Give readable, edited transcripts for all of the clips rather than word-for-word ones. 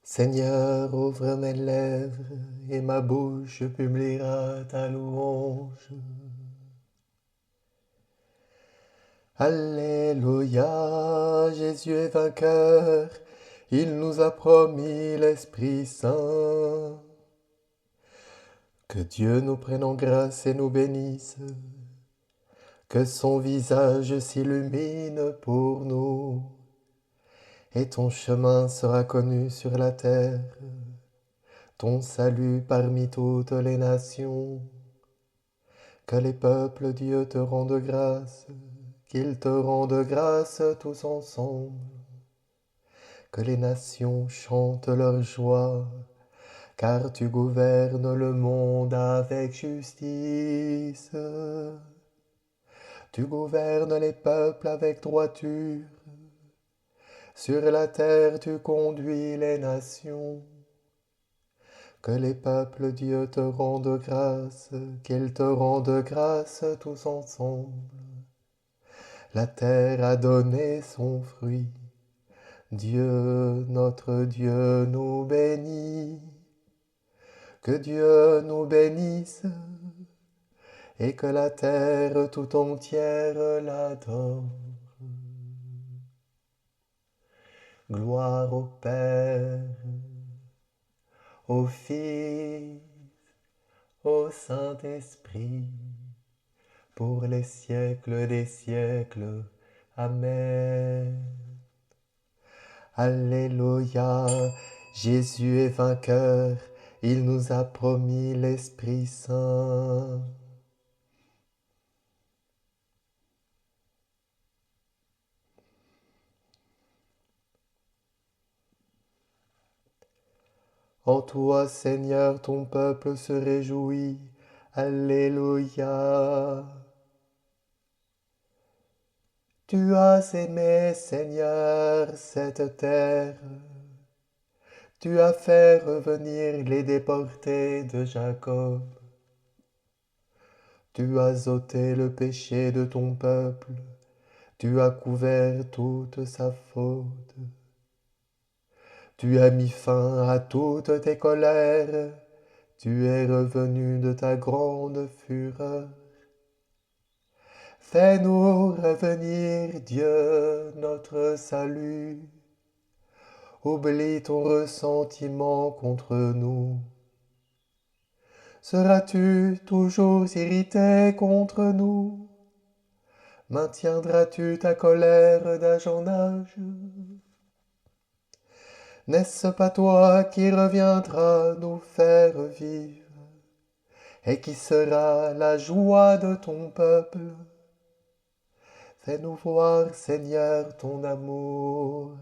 Seigneur, ouvre mes lèvres et ma bouche publiera ta louange. Alléluia, Jésus est vainqueur, il nous a promis l'Esprit Saint. Que Dieu nous prenne en grâce et nous bénisse, que son visage s'illumine pour nous, et ton chemin sera connu sur la terre, ton salut parmi toutes les nations. Que les peuples, Dieu, te rendent grâce, qu'ils te rendent grâce tous ensemble. Que les nations chantent leur joie, car tu gouvernes le monde avec justice. Tu gouvernes les peuples avec droiture. Sur la terre tu conduis les nations. Que les peuples, Dieu, te rendent grâce, qu'ils te rendent grâce tous ensemble. La terre a donné son fruit. Dieu, notre Dieu, nous bénit. Que Dieu nous bénisse et que la terre tout entière l'adore. Gloire au Père, au Fils, au Saint-Esprit, pour les siècles des siècles. Amen. Alléluia, Jésus est vainqueur, il nous a promis l'Esprit Saint. En toi, Seigneur, ton peuple se réjouit. Alléluia. Tu as aimé, Seigneur, cette terre. Tu as fait revenir les déportés de Jacob. Tu as ôté le péché de ton peuple. Tu as couvert toute sa faute. Tu as mis fin à toutes tes colères. Tu es revenu de ta grande fureur. Fais-nous revenir, Dieu, notre salut. Oublie ton ressentiment contre nous. Seras-tu toujours irrité contre nous? Maintiendras-tu ta colère d'âge en âge? N'est-ce pas toi qui reviendras nous faire vivre, et qui sera la joie de ton peuple? Fais-nous voir, Seigneur, ton amour,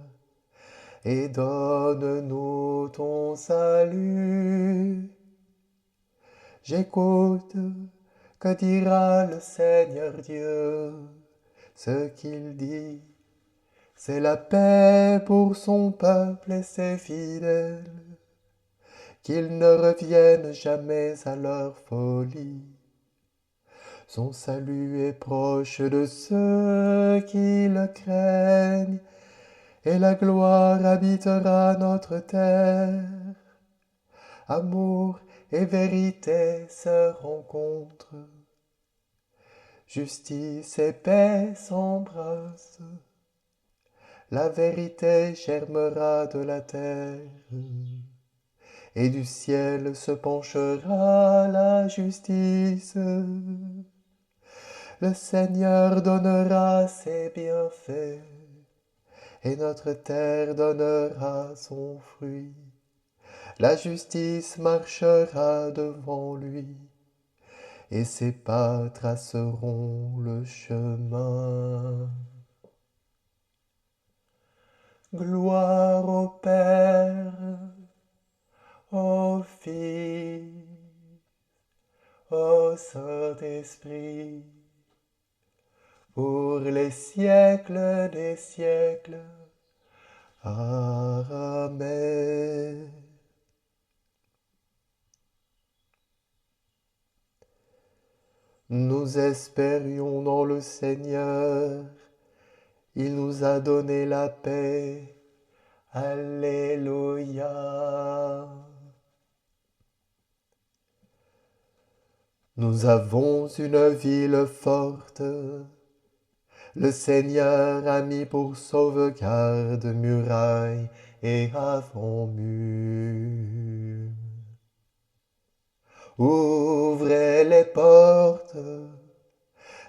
et donne-nous ton salut. J'écoute, que dira le Seigneur Dieu? Ce qu'il dit, c'est la paix pour son peuple et ses fidèles, qu'ils ne reviennent jamais à leur folie. Son salut est proche de ceux qui le craignent, et la gloire habitera notre terre. Amour et vérité se rencontrent, justice et paix s'embrassent. La vérité germera de la terre, et du ciel se penchera la justice. Le Seigneur donnera ses bienfaits, et notre terre donnera son fruit. La justice marchera devant lui, et ses pas traceront le chemin. Gloire au Père, au Fils, au Saint-Esprit, pour les siècles des siècles. Amen. Nous espérions dans le Seigneur, il nous a donné la paix. Alléluia. Nous avons une ville forte, le Seigneur a mis pour sauvegarde murailles et avant-murs. Ouvrez les portes,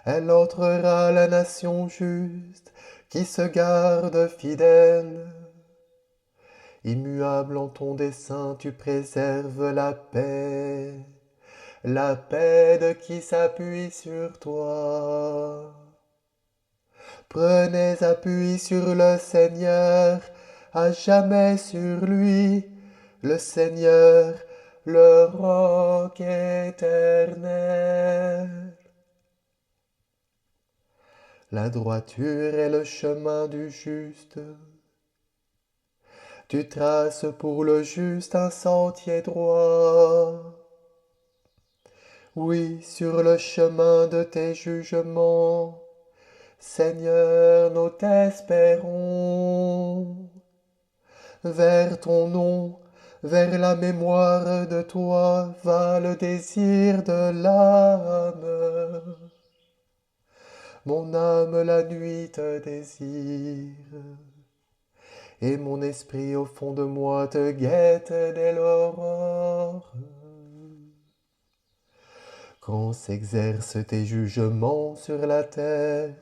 elle entrera la nation juste qui se garde fidèle. Immuable en ton dessein, tu préserves la paix de qui s'appuie sur toi. Prenez appui sur le Seigneur, à jamais sur lui, le Seigneur, le roc éternel. La droiture est le chemin du juste. Tu traces pour le juste un sentier droit. Oui, sur le chemin de tes jugements, Seigneur, nous t'espérons. Vers ton nom, vers la mémoire de toi, va le désir de l'âme. Mon âme la nuit te désire, et mon esprit au fond de moi te guette dès l'aurore. Quand s'exercent tes jugements sur la terre,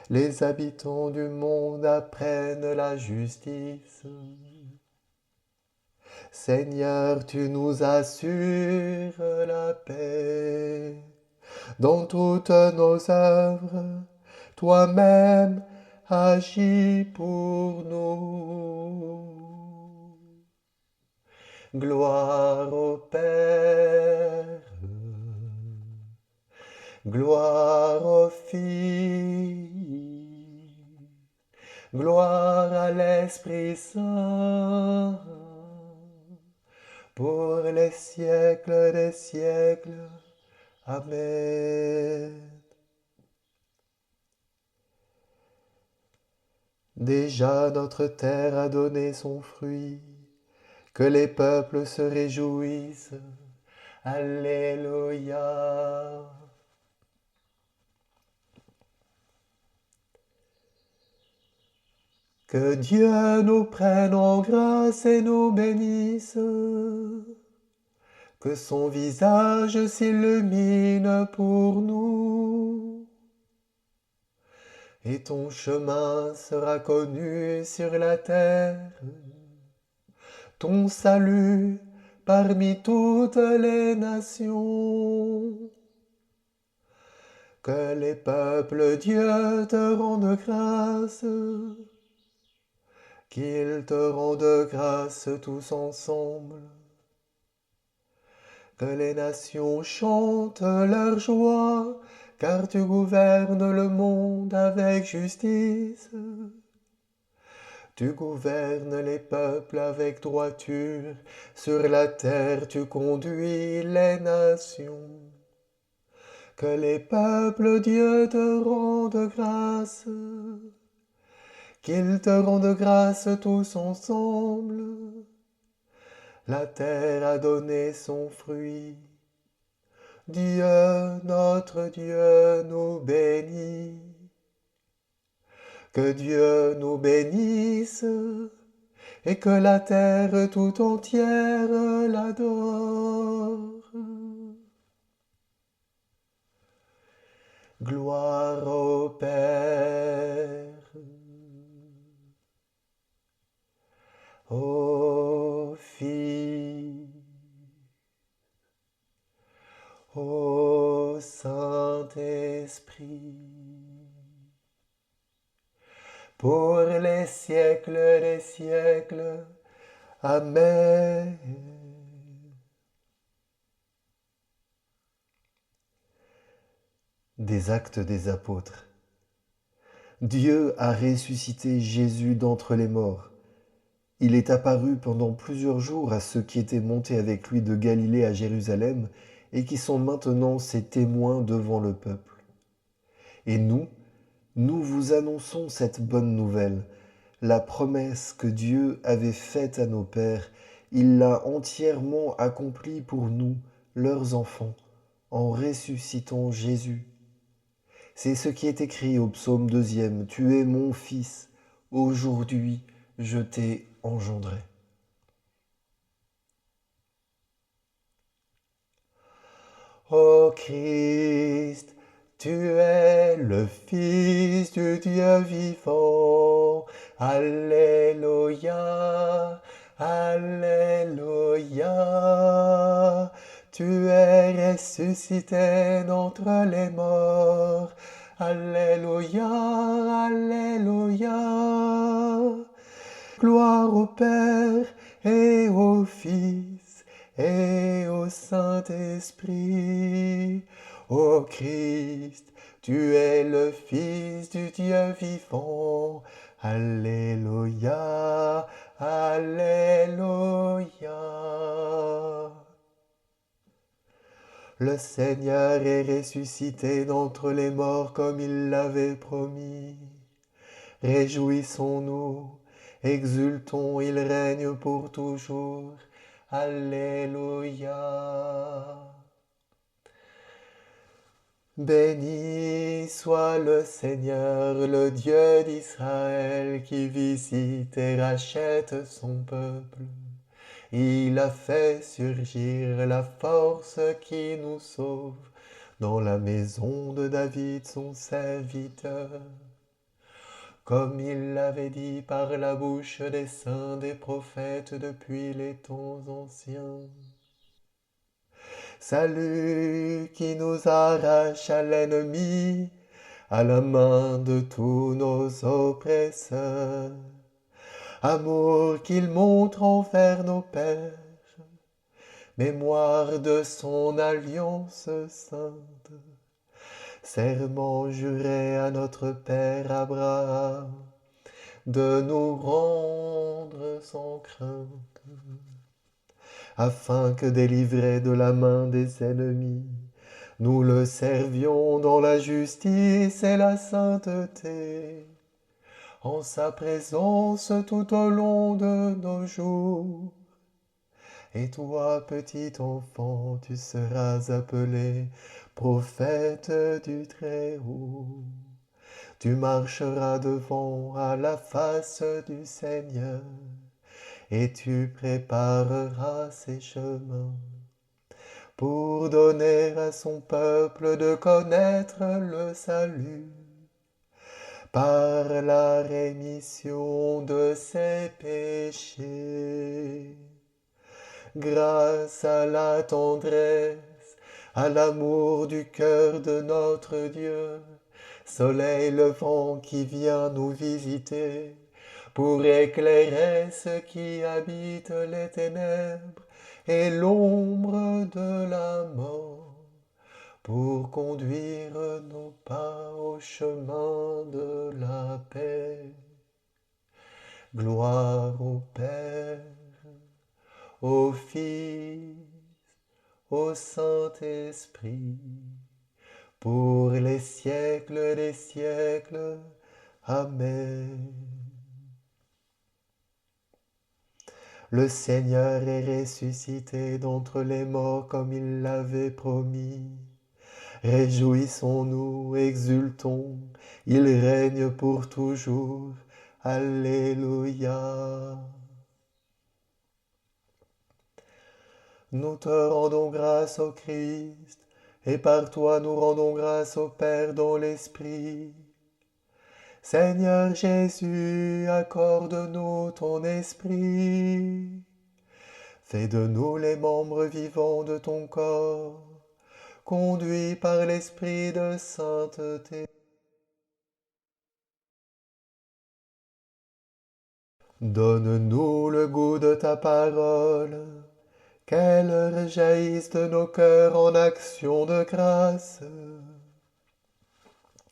les habitants du monde apprennent la justice. Seigneur, tu nous assures la paix dans toutes nos œuvres. Toi-même agis pour nous. Gloire au Père, gloire au Fils, gloire à l'Esprit Saint, pour les siècles des siècles. Amen. Déjà notre terre a donné son fruit, que les peuples se réjouissent. Alléluia. Que Dieu nous prenne en grâce et nous bénisse. Que son visage s'illumine pour nous. Et ton chemin sera connu sur la terre. Ton salut parmi toutes les nations. Que les peuples Dieu te rendent grâce, qu'ils te rendent grâce tous ensemble. Que les nations chantent leur joie, car tu gouvernes le monde avec justice. Tu gouvernes les peuples avec droiture, sur la terre tu conduis les nations. Que les peuples Dieu te rendent grâce, qu'ils te rendent grâce tous ensemble. La terre a donné son fruit. Dieu, notre Dieu, nous bénit. Que Dieu nous bénisse et que la terre tout entière l'adore. Gloire au Père, au Fils, au Saint-Esprit, pour les siècles des siècles. Amen. Des Actes des Apôtres. Dieu a ressuscité Jésus d'entre les morts. Il est apparu pendant plusieurs jours à ceux qui étaient montés avec lui de Galilée à Jérusalem et qui sont maintenant ses témoins devant le peuple. Et nous vous annonçons cette bonne nouvelle. La promesse que Dieu avait faite à nos pères, il l'a entièrement accomplie pour nous, leurs enfants, en ressuscitant Jésus. C'est ce qui est écrit au psaume 2. Tu es mon fils, aujourd'hui je t'ai engendré. Ô Christ, tu es le Fils du Dieu vivant. Alléluia, Alléluia. Tu es ressuscité d'entre les morts. Alléluia, Alléluia. Gloire au Père et au Fils et au Saint-Esprit. Ô Christ, tu es le Fils du Dieu vivant. Alléluia, Alléluia. Le Seigneur est ressuscité d'entre les morts comme il l'avait promis. Réjouissons-nous, exultons, il règne pour toujours. Alléluia. Béni soit le Seigneur, le Dieu d'Israël, qui visite et rachète son peuple. Il a fait surgir la force qui nous sauve dans la maison de David, son serviteur. Comme il l'avait dit par la bouche des saints des prophètes depuis les temps anciens. Salut qui nous arrache à l'ennemi, à la main de tous nos oppresseurs. Amour qu'il montre envers nos pères, mémoire de son alliance sainte. Serment juré à notre Père Abraham, de nous rendre sans crainte, afin que délivrés de la main des ennemis, nous le servions dans la justice et la sainteté, en sa présence tout au long de nos jours. Et toi, petit enfant, tu seras appelé prophète du Très-Haut. Tu marcheras devant à la face du Seigneur, et tu prépareras ses chemins, pour donner à son peuple de connaître le salut, par la rémission de ses péchés. Grâce à la tendresse, à l'amour du cœur de notre Dieu, soleil levant qui vient nous visiter, pour éclairer ceux qui habitent les ténèbres et l'ombre de la mort, pour conduire nos pas au chemin de la paix. Gloire au Père, au Fils, au Saint-Esprit, pour les siècles des siècles. Amen. Le Seigneur est ressuscité d'entre les morts comme il l'avait promis. Réjouissons-nous, exultons, il règne pour toujours. Alléluia. Nous te rendons grâce au Christ, et par toi nous rendons grâce au Père dans l'Esprit. Seigneur Jésus, accorde-nous ton esprit. Fais de nous les membres vivants de ton corps, conduits par l'Esprit de sainteté. Donne-nous le goût de ta parole, qu'elle rejaillisse de nos cœurs en action de grâce.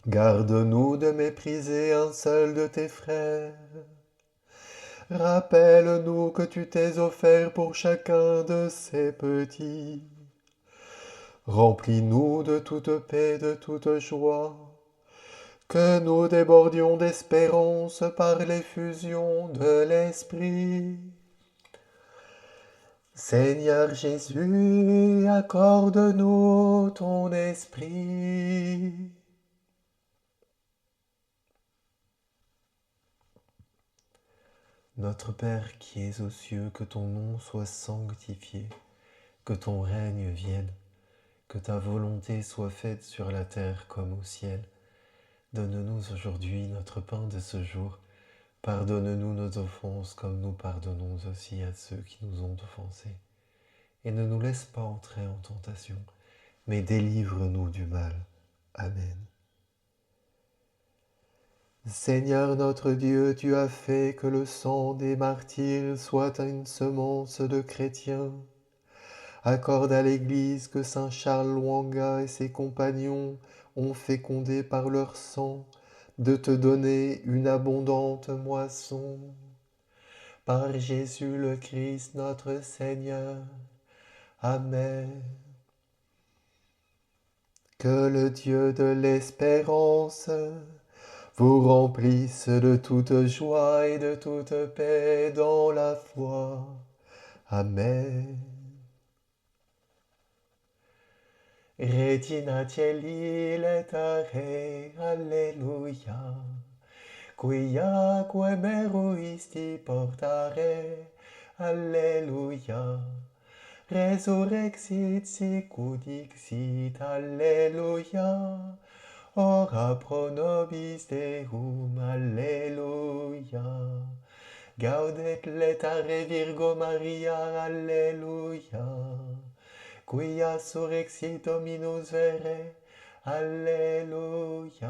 Garde-nous de mépriser un seul de tes frères. Rappelle-nous que tu t'es offert pour chacun de ces petits. Remplis-nous de toute paix, de toute joie, que nous débordions d'espérance par l'effusion de l'Esprit. Seigneur Jésus, accorde-nous ton esprit. Notre Père qui es aux cieux, que ton nom soit sanctifié, que ton règne vienne, que ta volonté soit faite sur la terre comme au ciel. Donne-nous aujourd'hui notre pain de ce jour. Pardonne-nous nos offenses comme nous pardonnons aussi à ceux qui nous ont offensés. Et ne nous laisse pas entrer en tentation, mais délivre-nous du mal. Amen. Seigneur notre Dieu, tu as fait que le sang des martyrs soit une semence de chrétiens. Accorde à l'Église que saint Charles Lwanga et ses compagnons ont fécondé par leur sang, de te donner une abondante moisson. Par Jésus le Christ notre Seigneur. Amen. Que le Dieu de l'espérance vous remplisse de toute joie et de toute paix dans la foi. Amen. Regina Caeli letare, Alleluia. Quia meruisti portare, Alleluia. Resurrexit sicut dixit, Alleluia. Ora pro nobis Deum, Alleluia. Gaudet letare Virgo Maria, Alleluia. Quia surrexit Dominus vere, Alleluia.